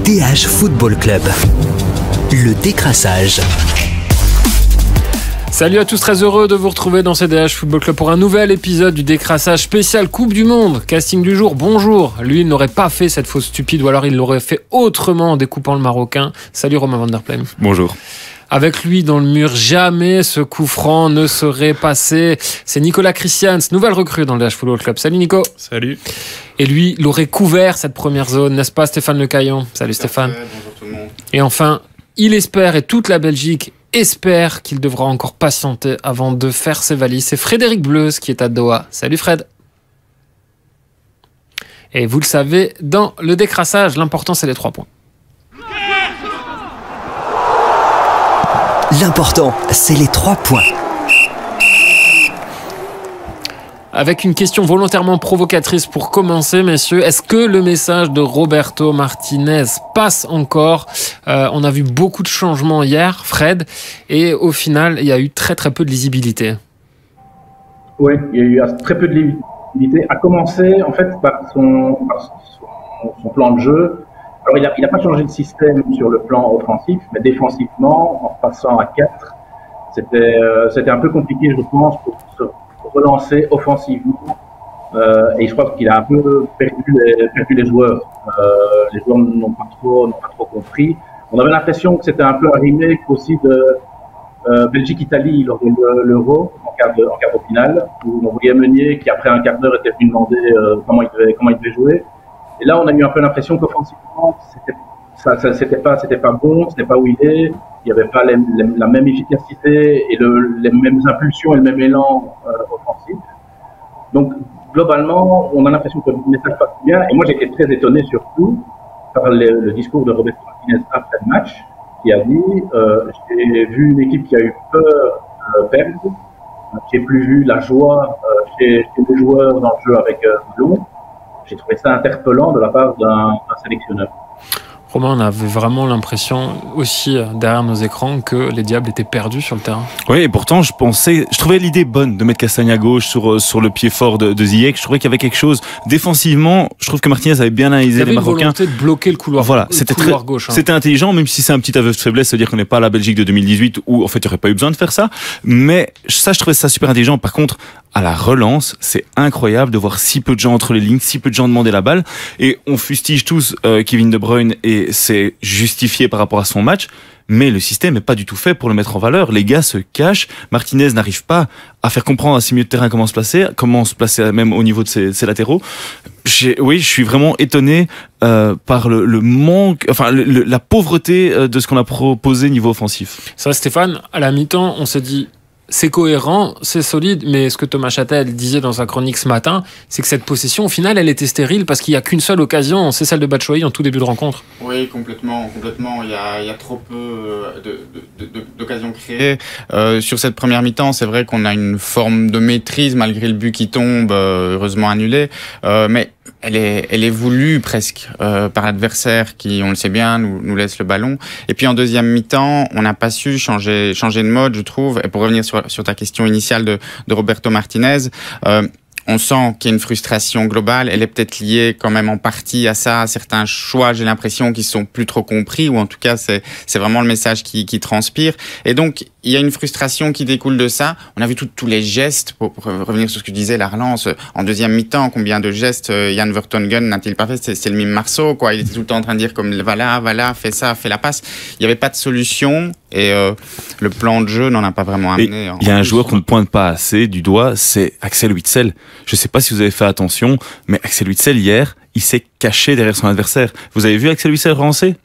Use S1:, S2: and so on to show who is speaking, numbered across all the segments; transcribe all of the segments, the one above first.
S1: DH Football Club. Le décrassage.
S2: Salut à tous, très heureux de vous retrouver dans CDH Football Club pour un nouvel épisode du décrassage spécial Coupe du Monde. Casting du jour, bonjour. Lui, il n'aurait pas fait cette faute stupide ou alors il l'aurait fait autrement en découpant le Marocain. Salut Romain Van Der Pleem.
S3: Bonjour.
S2: Avec lui dans le mur, jamais ce coup franc ne serait passé. C'est Nicolas Christians, nouvelle recrue dans le DH Football Club. Salut Nico.
S3: Salut.
S2: Et lui, il aurait couvert cette première zone, n'est-ce pas Stéphane Lecaillon? Salut Stéphane.
S3: Bonjour tout le monde.
S2: Et enfin, il espère, et toute la Belgique espère qu'il devra encore patienter avant de faire ses valises. C'est Frédéric Bleuze qui est à Doha. Salut Fred. Et vous le savez, dans le décrassage, l'important c'est les 3 points.
S1: L'important, c'est les 3 points.
S2: Avec une question volontairement provocatrice pour commencer, messieurs. Est-ce que le message de Roberto Martinez passe encore ? On a vu beaucoup de changements hier, Fred, et au final, il y a eu très peu de lisibilité.
S4: Oui, il y a eu très peu de lisibilité. À commencer, en fait, par son plan de jeu. Alors, il n'a pas changé de système sur le plan offensif, mais défensivement, en passant à 4, c'était un peu compliqué, je pense, pour se relancer offensivement. Et je crois qu'il a un peu perdu les joueurs. Les joueurs n'ont pas trop compris. On avait l'impression que c'était un peu un remake aussi de Belgique-Italie lors de l'Euro en quart de finale, où on voyait Meunier qui après un quart d'heure était venu demander comment il devait jouer. Et là, on a eu un peu l'impression qu'offensivement, c'était pas bon, c'était pas où il est. Il n'y avait pas la même efficacité et les mêmes impulsions et le même élan offensif. Donc, globalement, on a l'impression que le message passe bien. Et moi, j'étais très étonné surtout par le discours de Roberto Martinez après le match, qui a dit j'ai vu une équipe qui a eu peur perdre. J'ai plus vu la joie chez les joueurs dans le jeu avec ballon. J'ai trouvé ça interpellant de la part d'un sélectionneur.
S2: Romain, on avait vraiment l'impression aussi derrière nos écrans que les Diables étaient perdus sur le terrain.
S3: Oui, et pourtant je trouvais l'idée bonne de mettre Castagne à gauche sur le pied fort de Ziyech. Je trouvais qu'il y avait quelque chose défensivement. Je trouve que Martinez avait bien analysé les Marocains.
S2: Il y avait une volonté de bloquer le couloir.
S3: Voilà, c'était
S2: gauche.
S3: C'était intelligent, même si c'est un petit aveu de faiblesse, c'est-à-dire qu'on n'est pas à la Belgique de 2018 où en fait il n'y aurait pas eu besoin de faire ça. Mais ça, je trouvais ça super intelligent. Par contre, à la relance, c'est incroyable de voir si peu de gens entre les lignes, si peu de gens demander la balle. Et on fustige tous Kevin De Bruyne et c'est justifié par rapport à son match. Mais le système n'est pas du tout fait pour le mettre en valeur. Les gars se cachent. Martinez n'arrive pas à faire comprendre à ses milieux de terrain comment se placer même au niveau de ses latéraux. Oui, je suis vraiment étonné par le manque, enfin la pauvreté de ce qu'on a proposé niveau offensif.
S2: Ça, Stéphane, à la mi-temps, on s'est dit c'est cohérent, c'est solide, mais ce que Thomas Châtel disait dans sa chronique ce matin, c'est que cette possession, au final, elle était stérile parce qu'il n'y a qu'une seule occasion, c'est celle de Batshuayi en tout début de rencontre.
S5: Oui, complètement. Il y a trop peu d'occasions créées. Sur cette première mi-temps, c'est vrai qu'on a une forme de maîtrise malgré le but qui tombe, heureusement annulé, mais elle est voulue presque par l'adversaire qui, on le sait bien, nous laisse le ballon. Et puis en deuxième mi-temps, on n'a pas su changer de mode, je trouve. Et pour revenir sur ta question initiale de Roberto Martinez, on sent qu'il y a une frustration globale. Elle est peut-être liée quand même en partie à ça, à certains choix, j'ai l'impression, qui sont plus trop compris, ou en tout cas, c'est vraiment le message qui transpire. Et donc, il y a une frustration qui découle de ça. On a vu tous les gestes, pour revenir sur ce que je disais, la relance, en deuxième mi-temps, combien de gestes Jan Vertonghen n'a-t-il pas fait? C'est le mime Marceau, quoi. Il était tout le temps en train de dire comme, voilà, fais ça, fais la passe. Il n'y avait pas de solution, et le plan de jeu n'en a pas vraiment amené.
S3: Il y a un joueur qu'on ne pointe pas assez du doigt, c'est Axel Witsel. Je ne sais pas si vous avez fait attention, mais Axel Witsel, hier, il s'est caché derrière son adversaire. Vous avez vu Axel Witsel relancer ?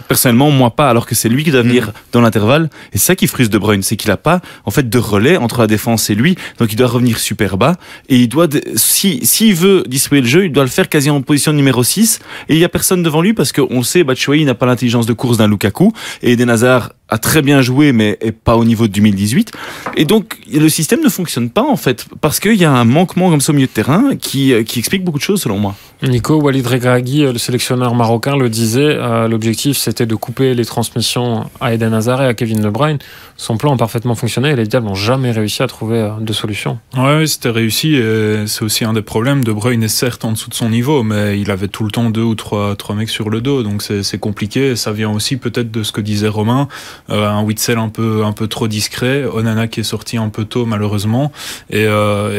S3: Personnellement, moi pas, alors que c'est lui qui doit venir dans l'intervalle. Et c'est ça qui frustre De Bruyne, c'est qu'il a pas, en fait, de relais entre la défense et lui. Donc il doit revenir super bas. Et il doit, s'il veut distribuer le jeu, il doit le faire quasi en position numéro 6. Et il y a personne devant lui parce qu'on sait, Batshuayi n'a pas l'intelligence de course d'un Lukaku. Et Eden Hazard a très bien joué, mais est pas au niveau de 2018. Et donc, le système ne fonctionne pas, en fait. Parce qu'il y a un manquement comme ça au milieu de terrain qui explique beaucoup de choses, selon moi.
S2: Nico, Walid Regragui, le sélectionneur marocain, le disait, l'objectif l'objectif c'était de couper les transmissions à Eden Hazard et à Kevin De Bruyne, son plan a parfaitement fonctionné et les Diables n'ont jamais réussi à trouver de solution.
S6: Ouais, c'était réussi et c'est aussi un des problèmes. De Bruyne est certes en dessous de son niveau, mais il avait tout le temps 2 ou 3 mecs sur le dos, donc c'est compliqué. Ça vient aussi peut-être de ce que disait Romain, un Witsel un peu trop discret, Onana qui est sorti un peu tôt malheureusement, et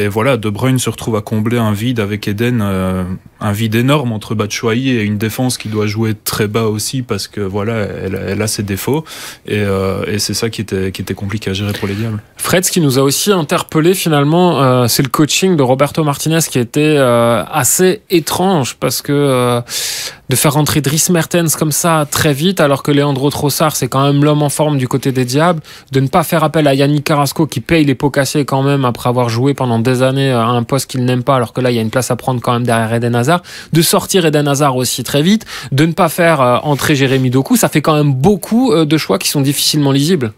S6: voilà, De Bruyne se retrouve à combler un vide avec Eden, un vide énorme entre Batshuayi et une défense qui doit jouer très bas aussi parce que voilà, elle a ses défauts et c'est ça qui était compliqué à gérer pour les Diables.
S2: Fred, ce qui nous a aussi interpellé finalement, c'est le coaching de Roberto Martinez qui était assez étrange parce que de faire rentrer Dries Mertens comme ça très vite alors que Leandro Trossard c'est quand même l'homme en forme du côté des Diables, de ne pas faire appel à Yannick Carrasco qui paye les pots cassés quand même après avoir joué pendant des années à un poste qu'il n'aime pas alors que là il y a une place à prendre quand même derrière Eden Hazard, de sortir Eden Hazard aussi très vite, de ne pas faire entrer Jérémy Doku, ça fait quand même beaucoup de choix qui sont difficilement lisibles.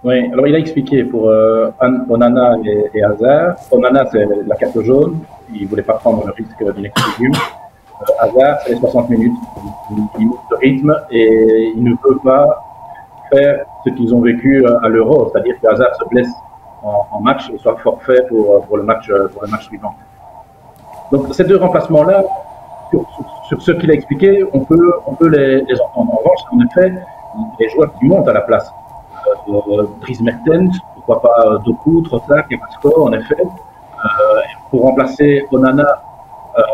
S4: Oui, alors il a expliqué pour Onana et Hazard. Onana, c'est la carte jaune. Il ne voulait pas prendre le risque d'une exclusion. Hazard, c'est les 60 minutes. Il monte le rythme et il ne peut pas faire ce qu'ils ont vécu à l'Euro, c'est-à-dire que Hazard se blesse en match et soit forfait pour le match suivant. Donc ces deux remplacements-là, sur ce qu'il a expliqué, on peut les entendre. En revanche, en effet, les joueurs qui montent à la place. Dries Mertens, pourquoi pas Doku, Trossard, Carrasco, en effet. Pour remplacer Onana,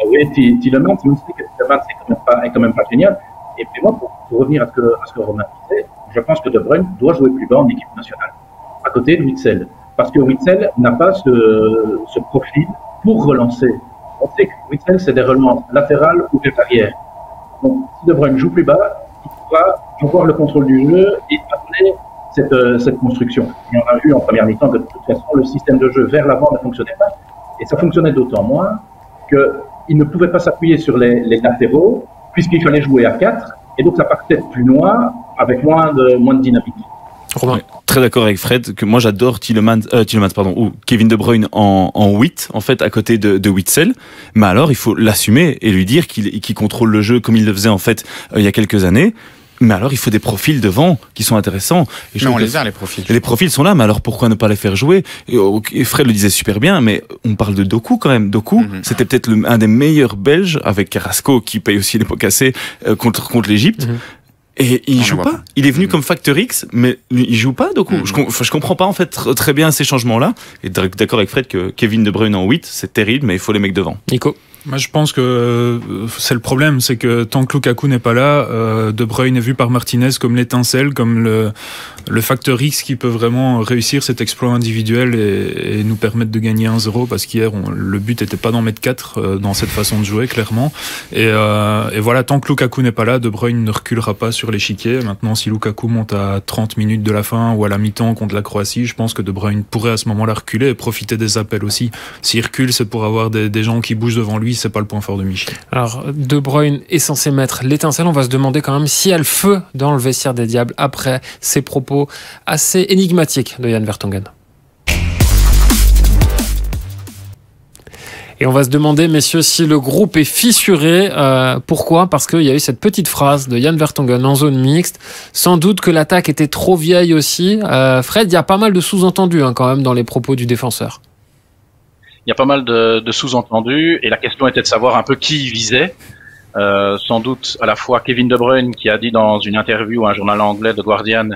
S4: oui, Tielemans, même si Tielemans est quand même pas génial. Et puis moi, pour revenir à ce que Romain disait, je pense que De Bruyne doit jouer plus bas en équipe nationale, à côté de Witsel. Parce que Witsel n'a pas ce profil pour relancer. On sait que Witsel, c'est des relances latérales ou vers l'arrière. Donc, si De Bruyne joue plus bas, il pourra avoir le contrôle du jeu et amener cette construction. Et on a vu en première mi-temps que de toute façon, le système de jeu vers l'avant ne fonctionnait pas. Et ça fonctionnait d'autant moins qu'il ne pouvait pas s'appuyer sur les latéraux, puisqu'il fallait jouer à 4, et donc ça partait plus loin, avec moins de dynamique.
S3: Romain. Ouais, très d'accord avec Fred, que moi j'adore Tielemans ou Kevin De Bruyne en 8, en fait, à côté de Witsel. Mais alors, il faut l'assumer et lui dire qu'il contrôle le jeu comme il le faisait, en fait, il y a quelques années. Mais alors, il faut des profils devant qui sont intéressants.
S5: Mais on les a, les profils.
S3: Les profils sont là, mais alors pourquoi ne pas les faire jouer ? Et Fred le disait super bien, mais on parle de Doku quand même. Doku, c'était peut-être un des meilleurs Belges, avec Carrasco qui paye aussi les pots cassés contre l'Égypte. Et il joue pas. Il est venu comme Factor X, mais il joue pas, Doku. Je comprends pas en fait très bien ces changements-là. Et d'accord avec Fred que Kevin De Bruyne en 8, c'est terrible, mais il faut les mecs devant.
S2: Nico ?
S6: Moi, je pense que c'est le problème, c'est que tant que Lukaku n'est pas là, De Bruyne est vu par Martinez comme l'étincelle, comme le facteur X qui peut vraiment réussir cet exploit individuel et nous permettre de gagner 1-0, parce qu'hier, le but n'était pas d'en mettre 4 dans cette façon de jouer, clairement. Et voilà, tant que Lukaku n'est pas là, De Bruyne ne reculera pas sur l'échiquier. Maintenant, si Lukaku monte à 30 minutes de la fin ou à la mi-temps contre la Croatie, je pense que De Bruyne pourrait à ce moment-là reculer et profiter des appels aussi. S'il recule, c'est pour avoir des gens qui bougent devant lui. C'est pas le point fort de Michel.
S2: Alors, De Bruyne est censé mettre l'étincelle. On va se demander quand même s'il y a le feu dans le vestiaire des Diables après ces propos assez énigmatiques de Jan Vertonghen. Et on va se demander, messieurs, si le groupe est fissuré. Pourquoi ? Parce qu'il y a eu cette petite phrase de Jan Vertonghen en zone mixte. Sans doute que l'attaque était trop vieille aussi. Fred, il y a pas mal de sous-entendus quand même dans les propos du défenseur.
S7: Il y a pas mal de sous-entendus et la question était de savoir un peu qui il visait. Sans doute à la fois Kevin De Bruyne qui a dit dans une interview à un journal anglais de Guardian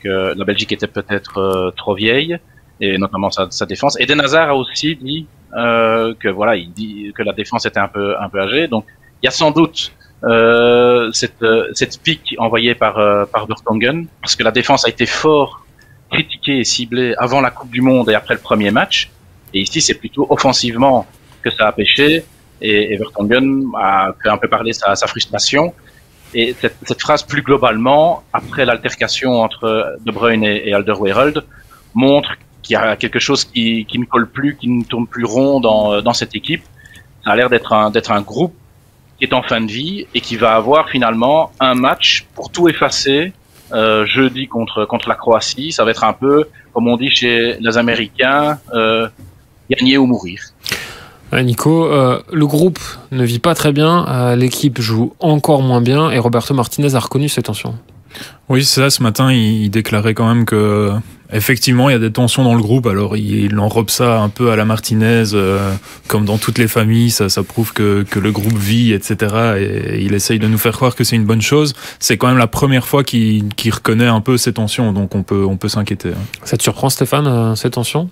S7: que la Belgique était peut-être trop vieille et notamment sa défense. Eden Hazard a aussi dit que voilà, il dit que la défense était un peu âgée. Donc il y a sans doute cette pique envoyée par Vertonghen parce que la défense a été fort critiquée et ciblée avant la Coupe du Monde et après le premier match. Et ici, c'est plutôt offensivement que ça a pêché. Et Vertonghen a fait un peu parler sa frustration. Et cette phrase, plus globalement, après l'altercation entre De Bruyne et Alderweireld, montre qu'il y a quelque chose qui ne colle plus, qui ne tourne plus rond dans cette équipe. Ça a l'air d'être un groupe qui est en fin de vie et qui va avoir finalement un match pour tout effacer jeudi contre la Croatie. Ça va être un peu, comme on dit chez les Américains, gagner ou mourir.
S2: Nico, le groupe ne vit pas très bien, l'équipe joue encore moins bien et Roberto Martinez a reconnu ces tensions.
S6: Oui, c'est ça. Ce matin, il déclarait quand même que effectivement, il y a des tensions dans le groupe. Alors, il enrobe ça un peu à la Martinez, comme dans toutes les familles. Ça prouve que le groupe vit, etc. Et il essaye de nous faire croire que c'est une bonne chose. C'est quand même la première fois qu'il reconnaît un peu ces tensions, donc on peut s'inquiéter.
S2: Ça te surprend, Stéphane, ces tensions ?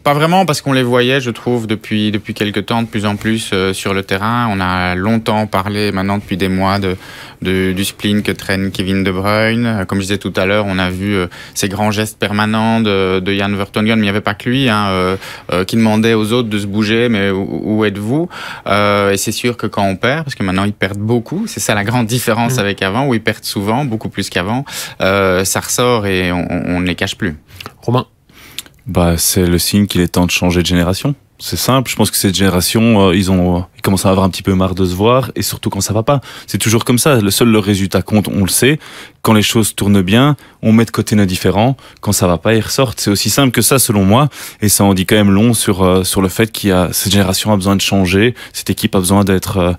S5: Pas vraiment, parce qu'on les voyait, je trouve, depuis quelques temps, de plus en plus sur le terrain. On a longtemps parlé, maintenant depuis des mois, du spleen que traîne Kevin De Bruyne. Comme je disais tout à l'heure, on a vu ces grands gestes permanents de Jan Vertonghen, mais il n'y avait pas que lui, qui demandait aux autres de se bouger, mais où êtes-vous ? Et c'est sûr que quand on perd, parce que maintenant ils perdent beaucoup, c'est ça la grande différence avec avant, où ils perdent souvent, beaucoup plus qu'avant, ça ressort et on ne les cache plus.
S2: Romain ?
S3: C'est le signe qu'il est temps de changer de génération. C'est simple, je pense que cette génération, ils commencent à avoir un petit peu marre de se voir, et surtout quand ça va pas. C'est toujours comme ça, le résultat compte, on le sait. Quand les choses tournent bien, on met de côté nos différends. Quand ça va pas, ils ressortent. C'est aussi simple que ça, selon moi. Et ça en dit quand même long sur le fait cette génération a besoin de changer. Cette équipe a besoin d'être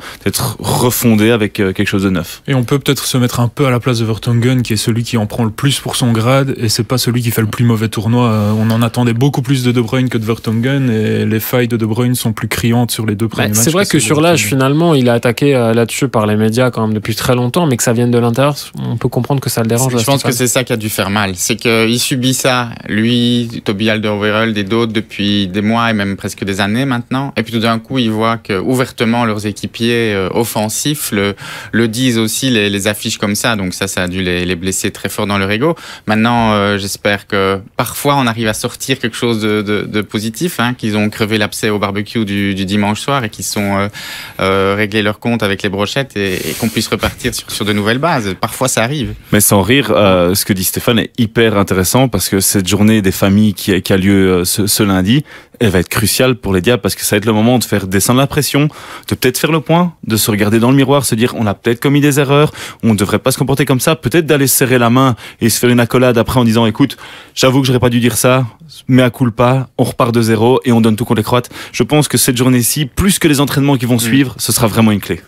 S3: refondée avec quelque chose de neuf.
S6: Et on peut peut-être se mettre un peu à la place de Vertonghen, qui est celui qui en prend le plus pour son grade, et c'est pas celui qui fait le plus mauvais tournoi. On en attendait beaucoup plus de De Bruyne que de Vertonghen, et les failles de De Bruyne sont plus criantes sur les deux premiers matchs.
S2: C'est vrai que sur l'âge, finalement, il a attaqué là-dessus par les médias quand même depuis très longtemps, mais que ça vienne de l'intérieur, on peut comprendre que ça le dérange.
S5: Je pense que c'est ça qui a dû faire mal. C'est qu'il subit ça, lui, Toby Alderweireld et d'autres, depuis des mois et même presque des années maintenant. Et puis tout d'un coup, il voit que ouvertement leurs équipiers offensifs le disent aussi, les affiches comme ça. Donc ça a dû les blesser très fort dans leur ego. Maintenant, j'espère que parfois on arrive à sortir quelque chose de positif, qu'ils ont crevé l'abcès au barbecue du dimanche soir et qu'ils sont réglé leur compte avec les brochettes et qu'on puisse repartir sur de nouvelles bases. Parfois, ça arrive.
S3: Mais sans rire, ce que dit Stéphane est hyper intéressant, parce que cette journée des familles qui a lieu ce lundi, elle va être cruciale pour les Diables, parce que ça va être le moment de faire descendre la pression, de peut-être faire le point, de se regarder dans le miroir, se dire on a peut-être commis des erreurs, on ne devrait pas se comporter comme ça, peut-être d'aller se serrer la main et se faire une accolade après en disant écoute, j'avoue que j'aurais pas dû dire ça, mais à culpa, on repart de zéro et on donne tout contre les Croates. Je pense que cette journée-ci, plus que les entraînements qui vont suivre, ce sera vraiment une clé.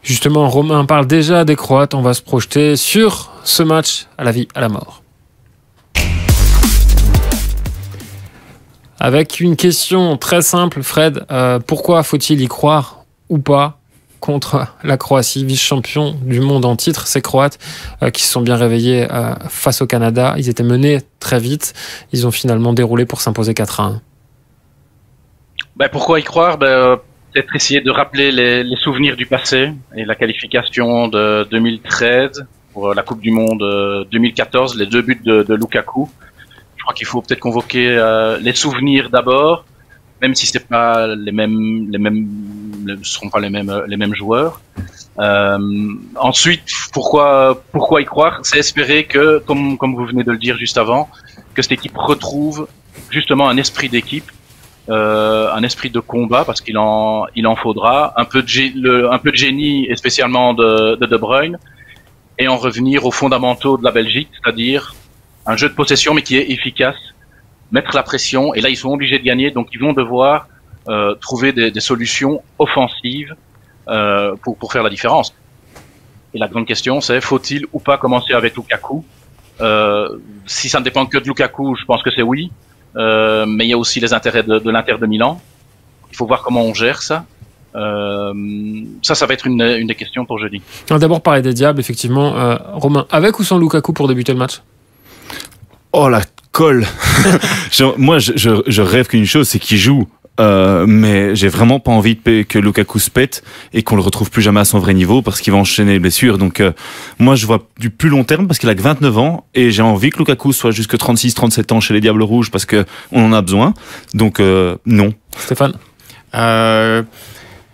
S2: Justement, Romain parle déjà des Croates, on va se projeter sur ce match à la vie, à la mort. Avec une question très simple, Fred, pourquoi faut-il y croire ou pas contre la Croatie, vice-champion du monde en titre? Ces Croates qui se sont bien réveillés face au Canada, ils étaient menés très vite, ils ont finalement déroulé pour s'imposer 4-1.
S7: Pourquoi y croire? Peut-être essayer de rappeler les souvenirs du passé et la qualification de 2013 pour la Coupe du Monde 2014, les 2 buts de Lukaku. Je crois qu'il faut peut-être convoquer les souvenirs d'abord, même si c'est pas ce seront pas les mêmes joueurs. Ensuite, pourquoi y croire? C'est espérer que, comme vous venez de le dire juste avant, que cette équipe retrouve justement un esprit d'équipe, un esprit de combat, parce qu'il en faudra un peu de génie, et spécialement de Bruyne, et en revenir aux fondamentaux de la Belgique, c'est-à-dire un jeu de possession mais qui est efficace, mettre la pression, et là ils sont obligés de gagner, donc ils vont devoir trouver des solutions offensives pour faire la différence. Et la grande question, c'est faut-il ou pas commencer avec Lukaku? Si ça ne dépend que de Lukaku, je pense que c'est oui, mais il y a aussi les intérêts de l'Inter de Milan. Il faut voir comment on gère ça. Ça va être une des questions pour jeudi.
S2: On va d'abord parler des Diables, effectivement. Romain, avec ou sans Lukaku pour débuter le match?
S3: Oh la colle. Moi je rêve qu'une chose, c'est qu'il joue, mais j'ai vraiment pas envie que Lukaku se pète et qu'on le retrouve plus jamais à son vrai niveau, parce qu'il va enchaîner les blessures. Donc moi je vois du plus long terme, parce qu'il a que 29 ans et j'ai envie que Lukaku soit jusque 36-37 ans chez les Diables Rouges, parce que on en a besoin. Donc non.
S2: Stéphane?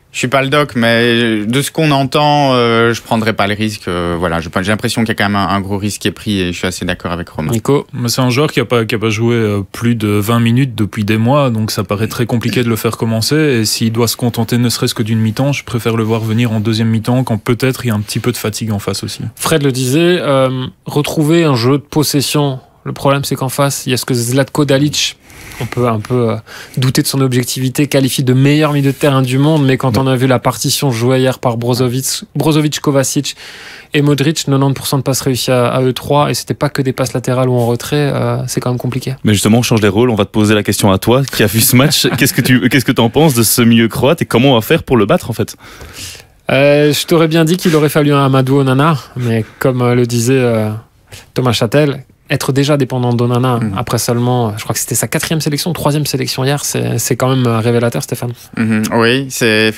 S5: Je suis pas le doc, mais de ce qu'on entend, je prendrai pas le risque. Voilà, j'ai l'impression qu'il y a quand même un gros risque qui est pris, et je suis assez d'accord avec Romain.
S2: Nico?
S6: C'est un joueur qui a pas joué plus de 20 minutes depuis des mois, donc ça paraît très compliqué de le faire commencer. Et s'il doit se contenter ne serait-ce que d'une mi-temps, je préfère le voir venir en deuxième mi-temps, quand peut-être il y a un petit peu de fatigue en face aussi.
S2: Fred le disait, retrouver un jeu de possession. Le problème, c'est qu'en face, il y a ce que Zlatko Dalic on peut un peu douter de son objectivité, qualifié de meilleur milieu de terrain du monde, mais quand on a vu la partition jouée hier par Brozovic, Kovacic et Modric, 90% de passes réussies à eux trois, et c'était pas que des passes latérales ou en retrait, c'est quand même compliqué.
S3: Mais justement, on change les rôles, on va te poser la question à toi, qui a vu ce match. Qu'est-ce que t'en penses de ce milieu croate et comment on va faire pour le battre en fait?
S2: Je t'aurais bien dit qu'il aurait fallu un Amadou Onana, mais comme le disait Thomas Châtel, être déjà dépendant d'Onana après seulement, je crois que c'était sa 4e sélection, 3e sélection hier, c'est quand même révélateur, Stéphane.
S5: Oui, c'est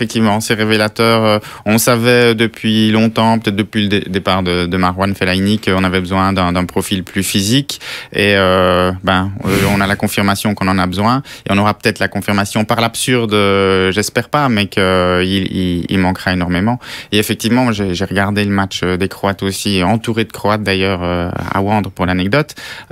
S5: révélateur. On savait depuis longtemps, peut-être depuis le départ de Marwan Fellaini, qu'on avait besoin d'un profil plus physique. Et on a la confirmation qu'on en a besoin. Et on aura peut-être la confirmation par l'absurde, j'espère pas, mais qu'il manquera énormément. Et effectivement, j'ai regardé le match des Croates aussi, entouré de Croates d'ailleurs à Wandre pour l'anecdote.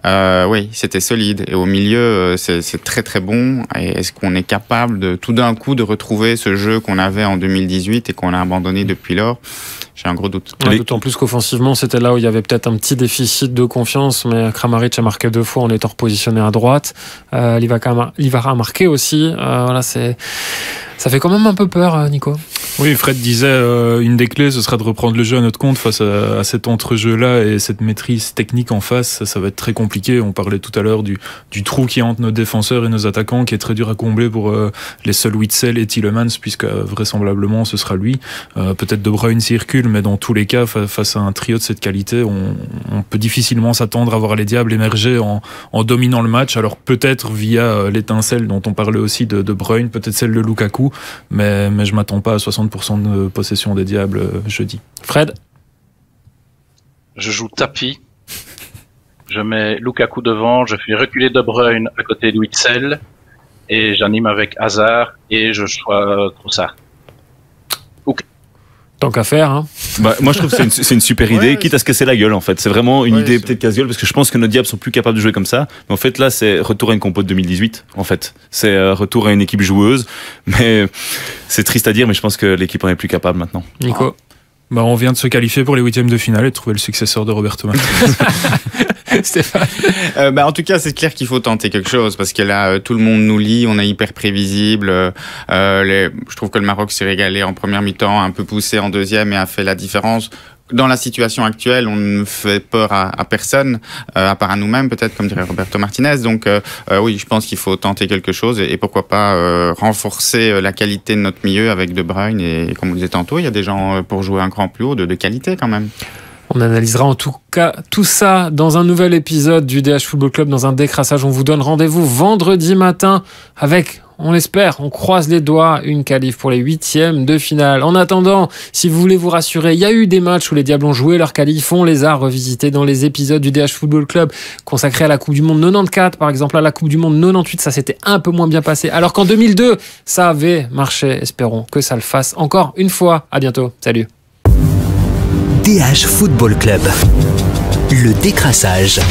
S5: Oui, c'était solide. Et au milieu, c'est très très bon. Et est-ce qu'on est capable de tout d'un coup de retrouver ce jeu qu'on avait en 2018 et qu'on a abandonné depuis lors? J'ai un gros doute.
S2: Ouais, d'autant plus qu'offensivement, c'était là où il y avait peut-être un petit déficit de confiance, mais Kramaric a marqué 2 fois en étant repositionné à droite. Livara a marqué aussi. Voilà, ça fait quand même un peu peur, Nico.
S6: Oui, Fred disait une des clés, ce sera de reprendre le jeu à notre compte face à cet entrejeu-là et cette maîtrise technique en face. Ça va être très compliqué. On parlait tout à l'heure du trou qui est entre nos défenseurs et nos attaquants, qui est très dur à combler pour les seuls Witsel et Tielemans, puisque vraisemblablement ce sera lui. Peut-être De Bruyne s'y recule, mais dans tous les cas, face à un trio de cette qualité, on peut difficilement s'attendre à voir les Diables émerger en dominant le match. Alors peut-être via l'étincelle dont on parlait aussi de Bruyne, peut-être celle de Lukaku, mais je m'attends pas à 60% de possession des Diables jeudi.
S2: Fred?
S7: Je joue tapis. Je mets Lukaku devant, je fais reculer De Bruyne à côté de Witsel et j'anime avec Hazard et je choisis Trossard. Ok.
S2: Tant qu'à faire, hein.
S3: Moi je trouve que c'est une super idée, quitte à se casser la gueule en fait. C'est vraiment une idée peut-être casse-gueule, parce que je pense que nos Diables sont plus capables de jouer comme ça. Mais en fait là, c'est retour à une compo de 2018 en fait. C'est retour à une équipe joueuse, mais c'est triste à dire, mais je pense que l'équipe en est plus capable maintenant.
S2: Nico?
S6: On vient de se qualifier pour les 8e de finale et de trouver le successeur de Roberto Martinez.
S2: Stéphane?
S5: En tout cas, c'est clair qu'il faut tenter quelque chose, parce que là, tout le monde nous lit, on est hyper prévisible. Je trouve que le Maroc s'est régalé en première mi-temps, un peu poussé en deuxième et a fait la différence. Dans la situation actuelle, on ne fait peur à personne, à part à nous-mêmes peut-être, comme dirait Roberto Martinez. Donc oui, je pense qu'il faut tenter quelque chose et pourquoi pas renforcer la qualité de notre milieu avec De Bruyne. Et comme on disait tantôt, il y a des gens pour jouer un cran plus haut de qualité quand même.
S2: On analysera en tout cas tout ça dans un nouvel épisode du DH Football Club, dans un décrassage. On vous donne rendez-vous vendredi matin avec, on l'espère, on croise les doigts, une qualif pour les 8e de finale. En attendant, si vous voulez vous rassurer, il y a eu des matchs où les Diables ont joué leur qualif, on les a revisités dans les épisodes du DH Football Club consacrés à la Coupe du Monde 94, par exemple, à la Coupe du Monde 98, ça s'était un peu moins bien passé, alors qu'en 2002, ça avait marché. Espérons que ça le fasse encore une fois. À bientôt. Salut.
S1: DH Football Club. Le décrassage.